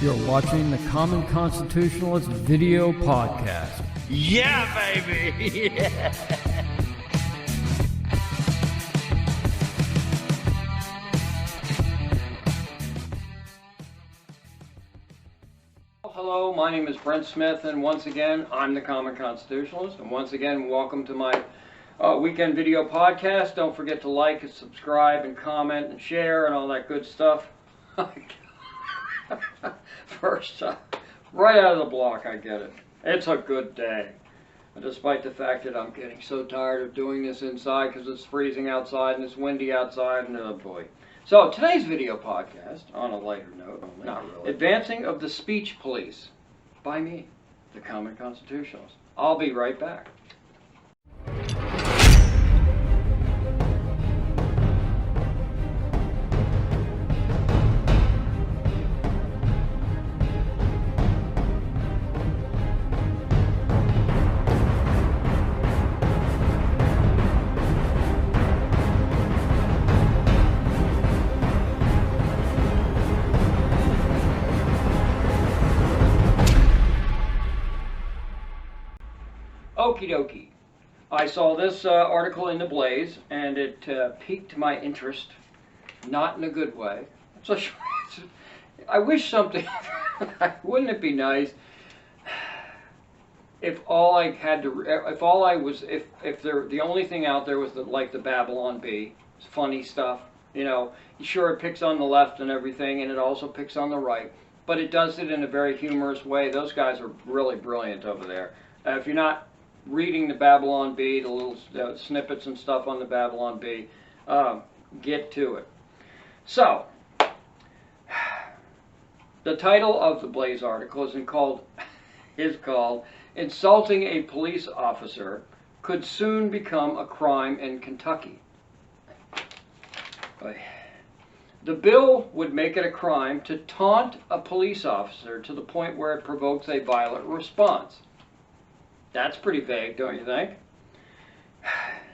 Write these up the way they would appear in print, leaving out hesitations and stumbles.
You're watching the Common Constitutionalist video podcast. Yeah, baby! Yeah. Hello, my name is Brent Smith, and once again, I'm the Common Constitutionalist, and once again, welcome to my weekend video podcast. Don't forget to like and subscribe and comment and share and all that good stuff. First, right out of the block, I get it. It's a good day. Despite the fact that I'm getting so tired of doing this inside because it's freezing outside and it's windy outside, and oh boy. So, today's video podcast, on a lighter note, Not really. Advancing of the Speech Police, by me, the Common Constitutionalist. I'll be right back. Okie dokie. I saw this article in the Blaze, and it piqued my interest, not in a good way. So I wish something. Wouldn't it be nice if all I had to, if all I was, if there, the only thing out there was like the Babylon Bee, funny stuff. You know, sure it picks on the left and everything, and it also picks on the right, but it does it in a very humorous way. Those guys are really brilliant over there. If you're not reading the Babylon Bee, the little snippets and stuff on the Babylon Bee, get to it. So, the title of the Blaze article is called "Insulting a Police Officer Could Soon Become a Crime in Kentucky." The bill would make it a crime to taunt a police officer to the point where it provokes a violent response. That's pretty vague, don't you think?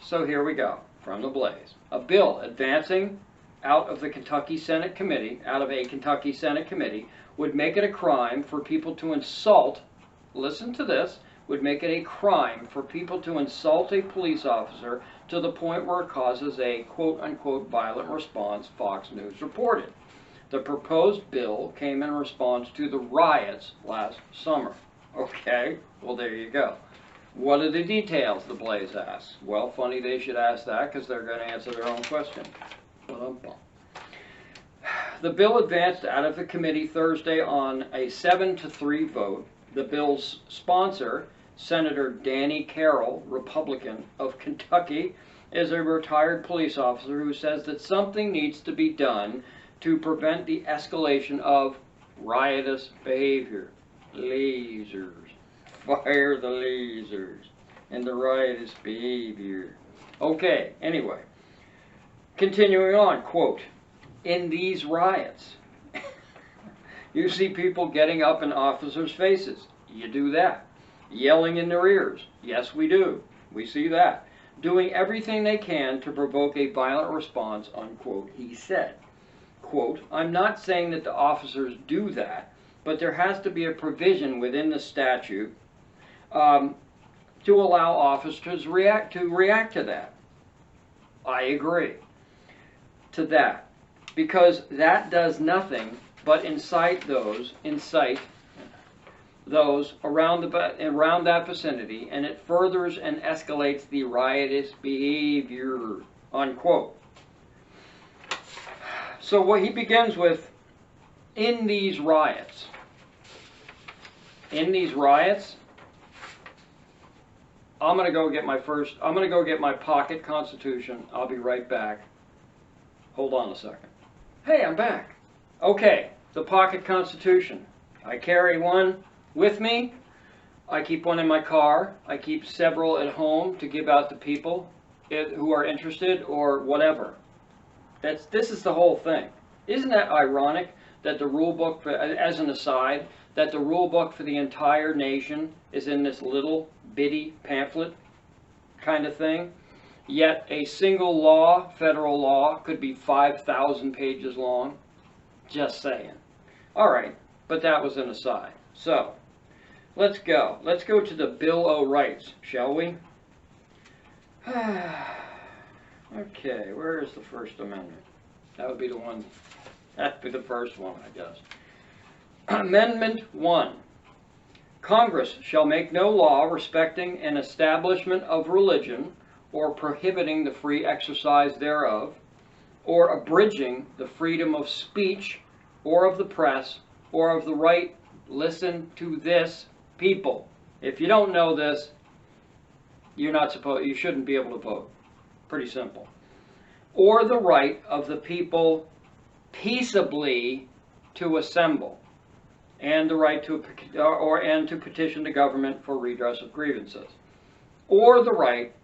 So here we go, from the Blaze. A bill advancing out of a Kentucky Senate committee would make it a crime for people to insult, listen to this, would make it a crime for people to insult a police officer to the point where it causes a quote-unquote violent response, Fox News reported. The proposed bill came in response to the riots last summer. Okay, well there you go. What are the details, the Blaze asks? Well, funny they should ask that because they're going to answer their own question. The bill advanced out of the committee Thursday on a 7-3 vote. The bill's sponsor, Senator Danny Carroll, Republican of Kentucky, is a retired police officer who says that something needs to be done to prevent the escalation of riotous behavior. Lasers. Fire the lasers and the riotous behavior. Okay, anyway. Continuing on, quote, "In these riots, you see people getting up in officers' faces. You do that. Yelling in their ears. Yes, we do. We see that. Doing everything they can to provoke a violent response," unquote, he said. Quote, "I'm not saying that the officers do that, but there has to be a provision within the statute to allow officers to react to that." I agree to that, because that does nothing but incite those around that vicinity, and it furthers and escalates the riotous behavior, unquote. So what he begins with, in these riots, I'm going to go get my pocket Constitution. I'll be right back. Hold on a second. Hey, I'm back. Okay, the pocket Constitution. I carry one with me. I keep one in my car. I keep several at home to give out to people who are interested or whatever. This is the whole thing. Isn't that ironic that the rule book, as an aside, that the rule book for the entire nation is in this little bitty pamphlet kind of thing, yet a single law, federal law, could be 5,000 pages long? Just saying. All right, But that was an aside. So, let's go. Let's go to the Bill of Rights, shall we? Okay, where is the First Amendment? That would be the one. That'd be the first one, I guess. Amendment 1. Congress shall make no law respecting an establishment of religion, or prohibiting the free exercise thereof, or abridging the freedom of speech, or of the press, or of the right, listen to this, people. If you don't know this, you shouldn't be able to vote. Pretty simple. Or the right of the people peaceably to assemble, and the right to petition the government for redress of grievances, or the right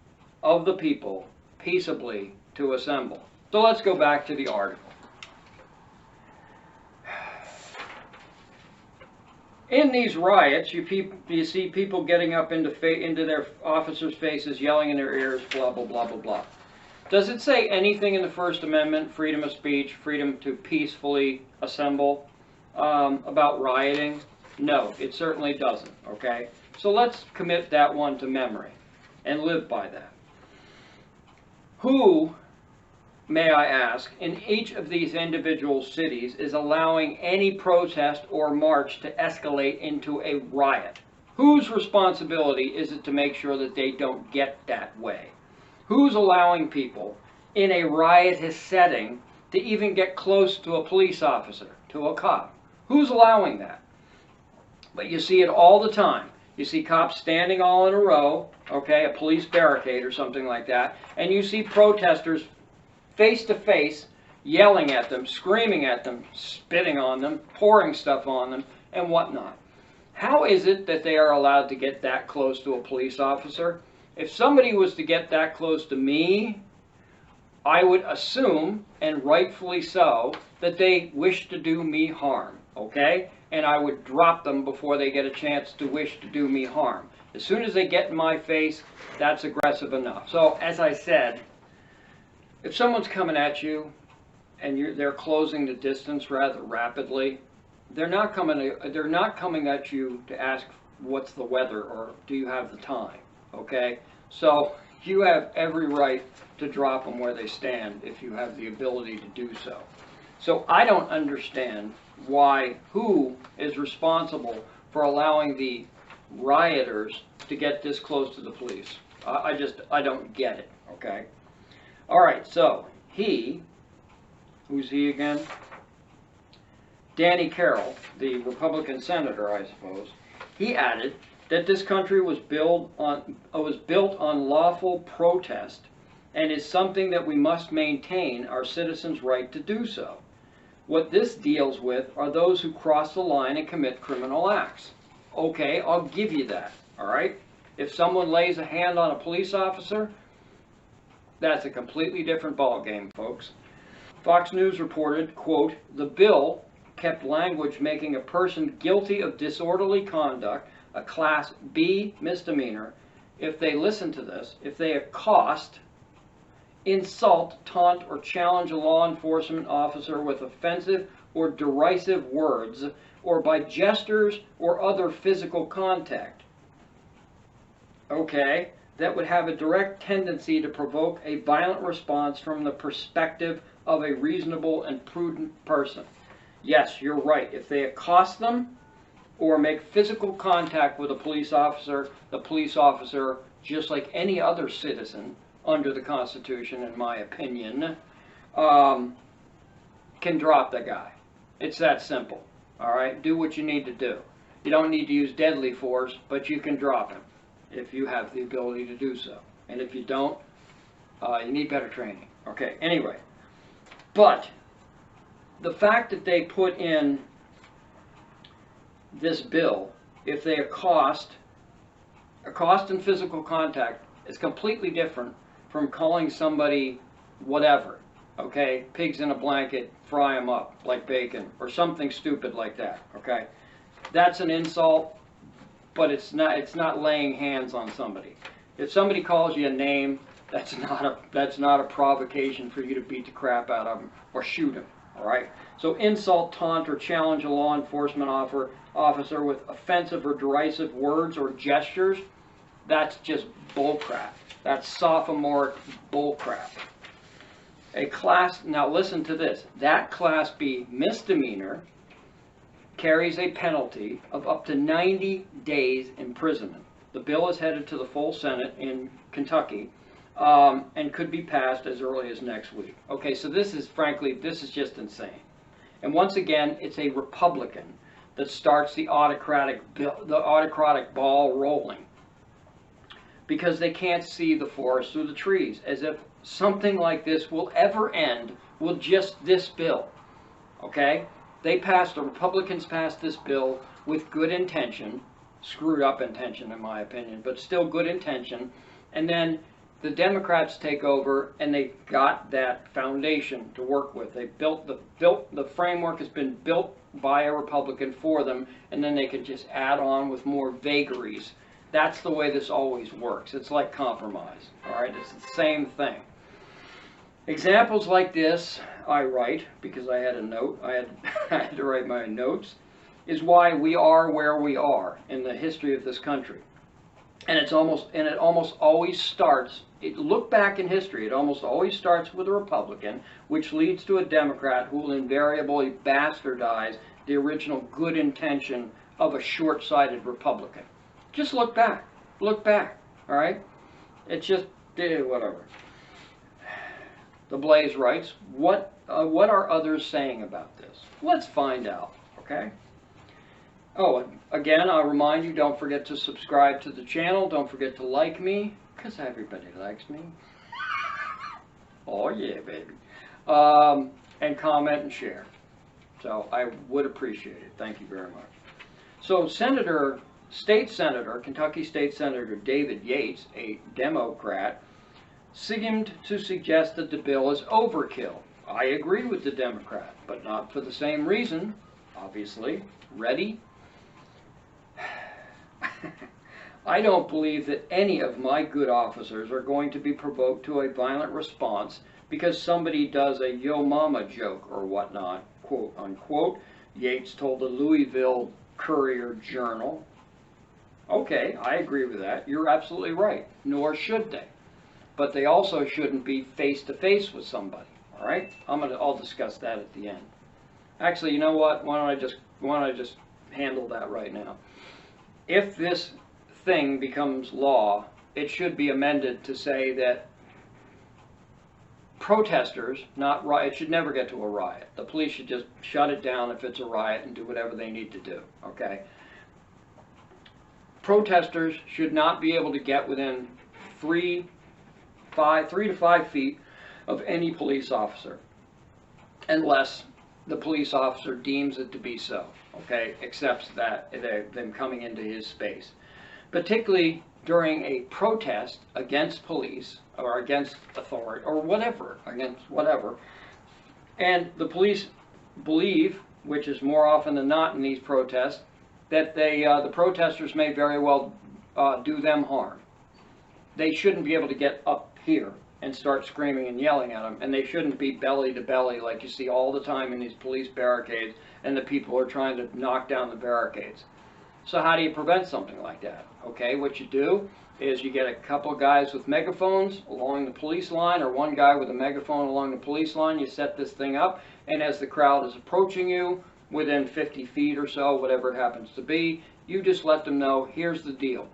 of the people peaceably to assemble. So let's go back to the article. In these riots, you see people getting up into their officers' faces, yelling in their ears, blah, blah, blah, blah, blah. Does it say anything in the First Amendment, freedom of speech, freedom to peacefully assemble, about rioting? No, it certainly doesn't, okay? So let's commit that one to memory and live by that. Who, may I ask, in each of these individual cities is allowing any protest or march to escalate into a riot? Whose responsibility is it to make sure that they don't get that way? Who's allowing people in a riotous setting to even get close to a police officer, to a cop? Who's allowing that? But you see it all the time. You see cops standing all in a row, okay, a police barricade or something like that, and you see protesters face to face, yelling at them, screaming at them, spitting on them, pouring stuff on them, and whatnot. How is it that they are allowed to get that close to a police officer? If somebody was to get that close to me, I would assume, and rightfully so, that they wish to do me harm, okay? And I would drop them before they get a chance to wish to do me harm. As soon as they get in my face, that's aggressive enough. So, as I said, if someone's coming at you and they're closing the distance rather rapidly, they're not coming at you to ask what's the weather or do you have the time, okay? So you have every right to drop them where they stand if you have the ability to do so. So I don't understand who is responsible for allowing the rioters to get this close to the police. I don't get it, okay? All right, so who's he again? Danny Carroll, the Republican senator, I suppose, he added that this country was built on lawful protest and is something that we must maintain our citizens' right to do so. What this deals with are those who cross the line and commit criminal acts. Okay, I'll give you that, all right? If someone lays a hand on a police officer, that's a completely different ballgame, folks. Fox News reported, quote, the bill kept language making a person guilty of disorderly conduct a Class B misdemeanor if they listen to this, if they accost, insult, taunt, or challenge a law enforcement officer with offensive or derisive words, or by gestures or other physical contact. Okay, that would have a direct tendency to provoke a violent response from the perspective of a reasonable and prudent person. Yes, you're right. If they accost them or make physical contact with a police officer, the police officer, just like any other citizen under the Constitution, in my opinion, can drop the guy. It's that simple. All right? Do what you need to do. You don't need to use deadly force, but you can drop him if you have the ability to do so. And if you don't, you need better training. Okay, anyway. But the fact that they put in this bill, if they accost and physical contact is completely different from calling somebody whatever, okay? Pigs in a blanket, fry them up like bacon, or something stupid like that, okay? That's an insult, but it's not laying hands on somebody. If somebody calls you a name, that's not a provocation for you to beat the crap out of them or shoot them, All right. So insult, taunt, or challenge a law enforcement officer with offensive or derisive words or gestures, that's just bullcrap. That's sophomoric bullcrap. A class, now listen to this, that Class B misdemeanor carries a penalty of up to 90 days imprisonment. The bill is headed to the full Senate in Kentucky and could be passed as early as next week. Okay, so this is, frankly, this is just insane. And once again, it's a Republican that starts the autocratic ball rolling, because they can't see the forest through the trees, as if something like this will ever end with just this bill. Okay? The Republicans passed this bill with good intention, screwed up intention in my opinion, but still good intention, and then the Democrats take over and they got that foundation to work with. They built the framework has been built by a Republican for them, and then they can just add on with more vagaries. That's the way this always works. It's like compromise. All right, it's the same thing. Examples like this, I write because I had a note. I had to write my notes. Is why we are where we are in the history of this country. And it almost always starts. Look back in history. It almost always starts with a Republican, which leads to a Democrat who will invariably bastardize the original good intention of a short-sighted Republican. Just look back. Look back. All right. It's just whatever. The Blaze writes, what are others saying about this? Let's find out. Okay. Oh, again, I'll remind you, don't forget to subscribe to the channel. Don't forget to like me, because everybody likes me. Oh, yeah, baby. And comment and share. So I would appreciate it. Thank you very much. So Kentucky State Senator David Yates, a Democrat, seemed to suggest that the bill is overkill. I agree with the Democrat, but not for the same reason, obviously. Ready? I don't believe that any of my good officers are going to be provoked to a violent response because somebody does a yo mama joke or whatnot, quote unquote, Yates told the Louisville Courier-Journal. Okay, I agree with that. You're absolutely right. Nor should they. But they also shouldn't be face to face with somebody. All right? I'll discuss that at the end. Actually, you know what? Why don't I just handle that right now? If this thing becomes law, it should be amended to say that protesters, it should never get to a riot. The police should just shut it down if it's a riot and do whatever they need to do, okay? Protesters should not be able to get within 3 to 5 feet of any police officer unless the police officer deems it to be so, okay, accepts that, them coming into his space. Particularly during a protest against police or against authority or whatever, against whatever. And the police believe, which is more often than not in these protests, that the protesters may very well do them harm. They shouldn't be able to get up here and start screaming and yelling at them, and they shouldn't be belly to belly like you see all the time in these police barricades, and the people are trying to knock down the barricades. So how do you prevent something like that? Okay, what you do is you get a couple guys with megaphones along the police line, or one guy with a megaphone along the police line. You set this thing up, and as the crowd is approaching you, within 50 feet or so, whatever it happens to be, you just let them know, here's the deal.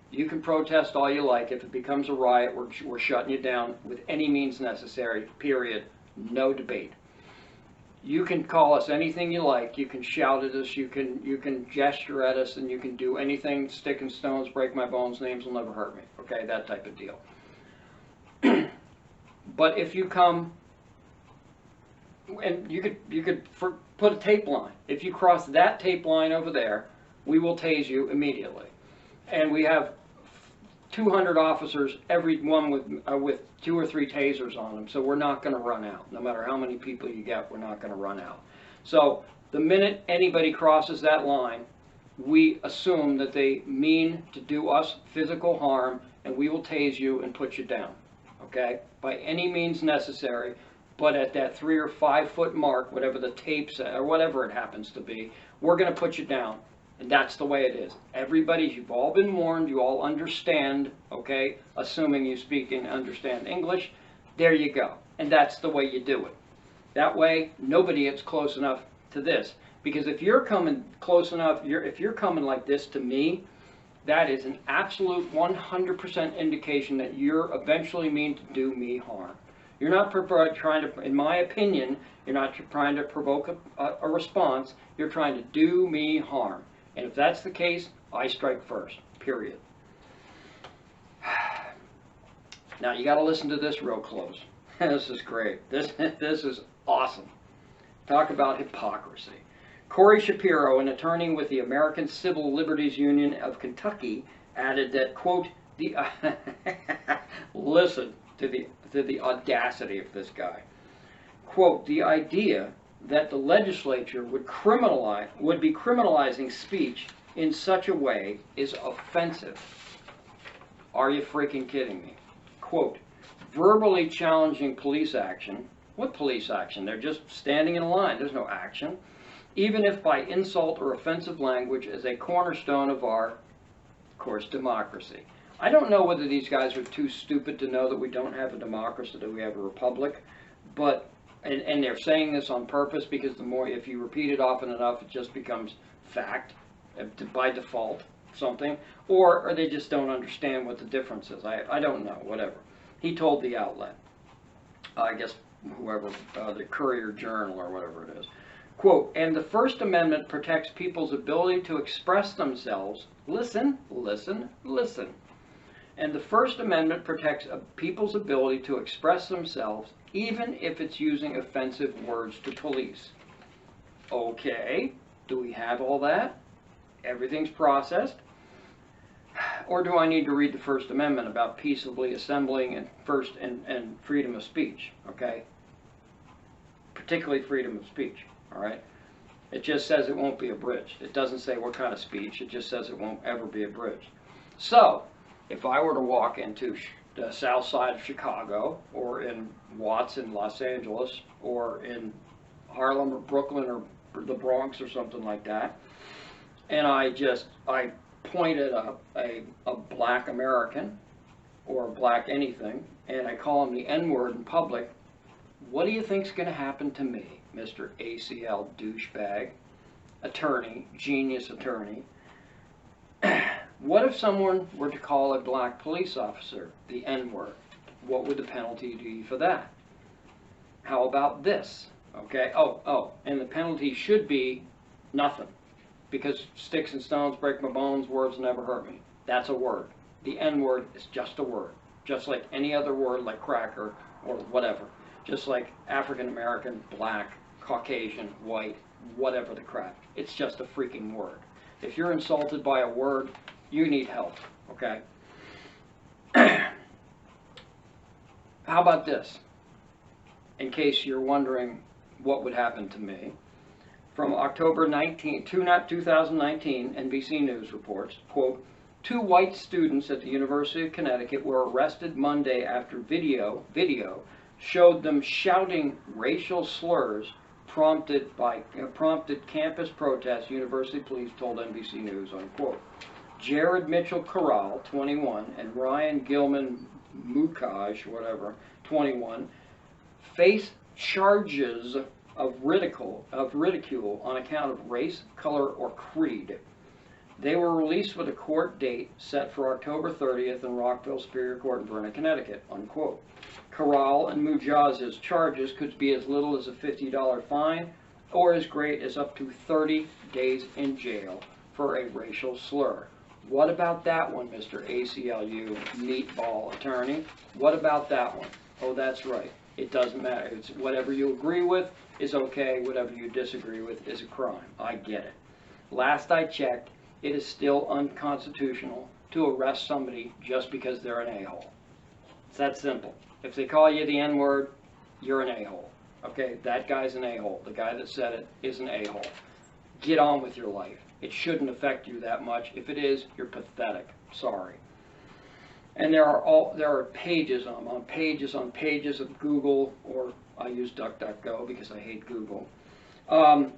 You can protest all you like. If it becomes a riot, we're shutting you down with any means necessary, period. No debate. You can call us anything you like. You can shout at us. You can gesture at us, and you can do anything. Stick and stones, break my bones. Names will never hurt me. Okay, that type of deal. But if you come, and you could put a tape line. If you cross that tape line over there, we will tase you immediately. And we have 200 officers, every one with 2 or 3 tasers on them, so we're not going to run out. No matter how many people you get, we're not going to run out. So the minute anybody crosses that line, we assume that they mean to do us physical harm, and we will tase you and put you down, okay? By any means necessary, but at that 3 or 5 foot mark, whatever the tape says, or whatever it happens to be, we're going to put you down. And that's the way it is. Everybody, you've all been warned, you all understand, okay? Assuming you speak and understand English, there you go. And that's the way you do it. That way, nobody gets close enough to this. Because if you're coming close enough, if you're coming like this to me, that is an absolute 100% indication that you're eventually mean to do me harm. You're not trying to, in my opinion, you're not trying to provoke a response. You're trying to do me harm. And if that's the case, I strike first, period. Now, you got to listen to this real close. This is great. This is awesome. Talk about hypocrisy. Corey Shapiro, an attorney with the American Civil Liberties Union of Kentucky, added that, quote, listen to the audacity of this guy. Quote, the idea that the legislature would be criminalizing speech in such a way is offensive. Are you freaking kidding me? Quote, verbally challenging police action. What police action? They're just standing in a line. There's no action. Even if by insult or offensive language, as a cornerstone of our, of course, democracy. I don't know whether these guys are too stupid to know that we don't have a democracy, that we have a republic, but, and they're saying this on purpose because the more, if you repeat it often enough, it just becomes fact, by default, something, or they just don't understand what the difference is. I don't know, whatever. He told the outlet, I guess whoever, the Courier Journal or whatever it is. Quote, and the First Amendment protects people's ability to express themselves. Listen, listen, listen. And the First Amendment protects people's ability to express themselves even if it's using offensive words to police. Okay, do we have all that? Everything's processed? Or do I need to read the First Amendment about peaceably assembling and freedom of speech, okay? Particularly freedom of speech. All right. It just says it won't be abridged. It doesn't say what kind of speech. It just says it won't ever be abridged. So, if I were to walk into the south side of Chicago, or in Watts in Los Angeles, or in Harlem or Brooklyn or the Bronx or something like that, and I point at a black American or a black anything, and I call him the N-word in public, what do you think's going to happen to me? Mr. ACL douchebag, attorney, genius attorney. What if someone were to call a black police officer the N-word? What would the penalty be for that? How about this? Okay, and the penalty should be nothing. Because sticks and stones break my bones, words never hurt me. That's a word. The N-word is just a word. Just like any other word like cracker or whatever. Just like African American, black, Caucasian, white, whatever the crap. It's just a freaking word. If you're insulted by a word, you need help, okay? How about this? In case you're wondering what would happen to me. From October 2019, NBC News reports, quote, 2 white students at the University of Connecticut were arrested Monday after video showed them shouting racial slurs prompted campus protests, university police told NBC News, unquote. Jared Mitchell Corral, 21, and Ryan Gilman Mukaj, whatever, 21, face charges of ridicule on account of race, color, or creed. They were released with a court date set for October 30th in Rockville Superior Court in Vernon, Connecticut, unquote. Corral and Mujaz's charges could be as little as a $50 fine or as great as up to 30 days in jail for a racial slur. What about that one, Mr. ACLU meatball attorney? What about that one? Oh, that's right. It doesn't matter. It's whatever you agree with is okay. Whatever you disagree with is a crime. I get it. Last I checked, it is still unconstitutional to arrest somebody just because they're an a-hole. It's that simple. If they call you the N-word, you're an a-hole. Okay, that guy's an a-hole. The guy that said it is an a-hole. Get on with your life. It shouldn't affect you that much. If it is, you're pathetic. Sorry. And there are pages on pages on pages of Google or I use DuckDuckGo because I hate Google, of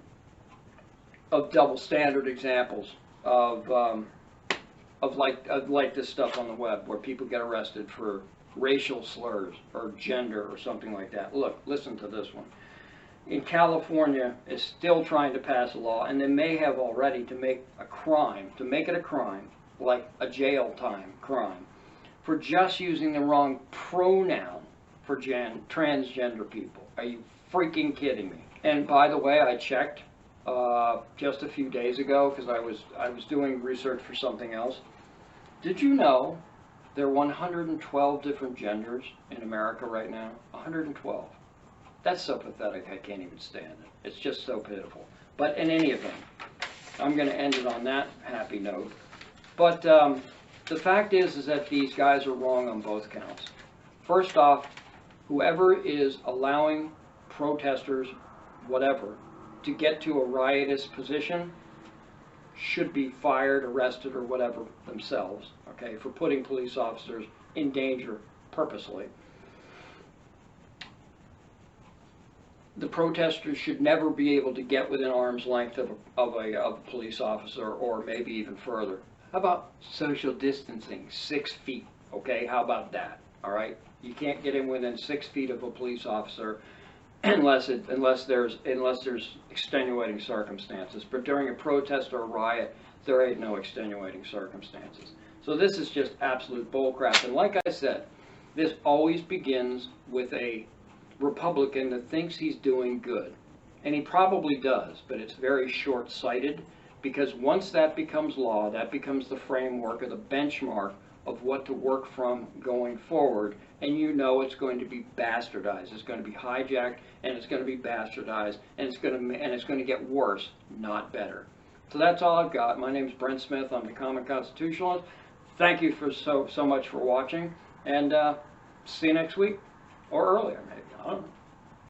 double standard examples of like this stuff on the web where people get arrested for racial slurs or gender or something like that. Look, listen to this one. In California is still trying to pass a law, and they may have already, to make it a crime, like a jail time crime, for just using the wrong pronoun for transgender people. Are you freaking kidding me? And by the way, I checked just a few days ago because I was doing research for something else. Did you know there are 112 different genders in America right now? 112. That's so pathetic, I can't even stand it. It's just so pitiful. But in any event, I'm going to end it on that happy note. But the fact is that these guys are wrong on both counts. First off, whoever is allowing protesters, whatever, to get to a riotous position should be fired, arrested, or whatever themselves, okay, for putting police officers in danger purposely. The protesters should never be able to get within arm's length of a police officer, or maybe even further. How about social distancing, 6 feet, okay? How about that, all right? You can't get in within 6 feet of a police officer unless there's extenuating circumstances. But during a protest or a riot, there ain't no extenuating circumstances. So this is just absolute bullcrap. And like I said, this always begins with a Republican that thinks he's doing good. And he probably does, but it's very short-sighted, because once that becomes law, that becomes the framework or the benchmark of what to work from going forward, and you know it's going to be bastardized. It's going to be hijacked, and it's going to be bastardized, and it's going to get worse, not better. So that's all I've got. My name is Brent Smith. I'm the Common Constitutionalist. Thank you for so much for watching, and see you next week, or earlier maybe. I don't know.